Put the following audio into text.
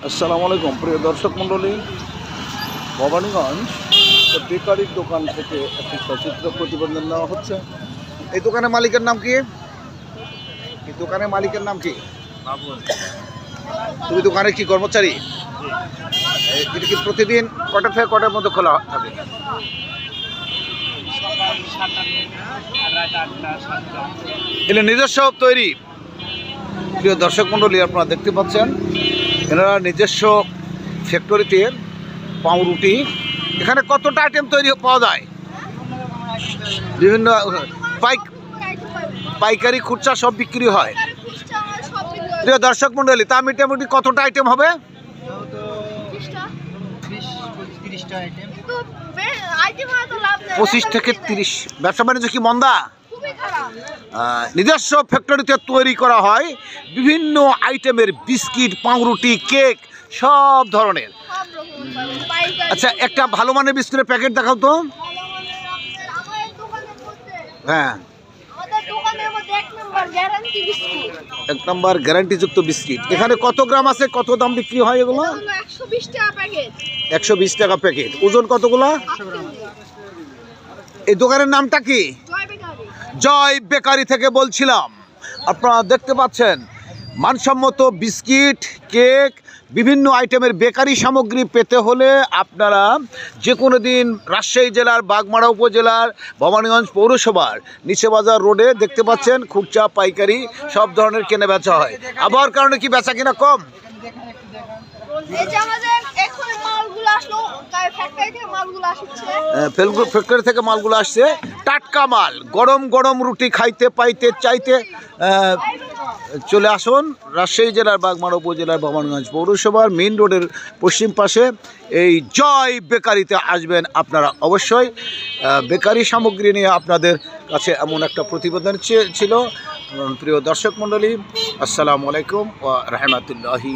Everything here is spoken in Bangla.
আসসালামু আলাইকুম প্রিয় দর্শক মণ্ডলী, ভবানীগঞ্জ বেকারির দোকান থেকে একটি সচিত্র প্রতিবেদন নেওয়া হচ্ছে। এই দোকানের মালিকের নাম কি? এই দোকানের মালিকের নাম কি? তুমি দোকানে কি কর্মচারী? এটা কি প্রতিদিন কটা থেকে কটার মধ্যে খোলা থাকে? এটা নিজস্ব তৈরি। প্রিয় দর্শক মণ্ডলী, আপনারা দেখতে পাচ্ছেন এনারা নিজস্ব ফ্যাক্টরিতে পাউরুটি। এখানে কতটা আইটেম তৈরি পাওয়া যায়? বিভিন্ন পাইকারি খুচরা সব বিক্রি হয়। প্রিয় দর্শক মণ্ডলী, তা মোটামুটি কতটা আইটেম হবে? 25 থেকে 30। ব্যবসা বাণিজ্য কি মন্দা? নিজস্ব ফ্যাক্টরিতে তৈরি করা হয় বিভিন্ন আইটেমের বিস্কিট, পাউরুটি, কেক, সব ধরনের। আচ্ছা, একটা ভালো মানের বিস্কুটের প্যাকেট দেখাও তো। হ্যাঁ, 1 নম্বর গ্যারান্টিযুক্ত বিস্কিট। এখানে কত গ্রাম আছে, কত দাম বিক্রি হয় এগুলো? 120 টাকা প্যাকেট। ওজন কতগুলো? এই দোকানের নামটা কি? জয় বেকারি থেকে বলছিলাম। আপনারা দেখতে পাচ্ছেন মানসম্মত বিস্কিট, কেক, বিভিন্ন আইটেমের বেকারি সামগ্রী পেতে হলে আপনারা যে কোনো দিন রাজশাহী জেলার বাগমারা উপজেলার ভবানীগঞ্জ পৌরসভার নিচে বাজার রোডে দেখতে পাচ্ছেন খুচরা পাইকারি সব ধরনের কেনা বেচা হয়। আবহাওয়ার কারণে কি বেচা কিনা কম? ফ্যাক্টরি থেকে মালগুলো আসছে, টাটকা মাল। গরম গরম রুটি খাইতে পাইতে চাইতে চলে আসুন রাজশাহী জেলার বাগমারা উপজেলার ভবানীগঞ্জ পৌরসভার মেইন রোডের পশ্চিম পাশে এই জয় বেকারিতে আসবেন আপনারা অবশ্যই। বেকারি সামগ্রী নিয়ে আপনাদের কাছে এমন একটা প্রতিবেদন ছিল। প্রিয় দর্শক মণ্ডলী, আসসালামু আলাইকুম ওয়া রাহমাতুল্লাহি।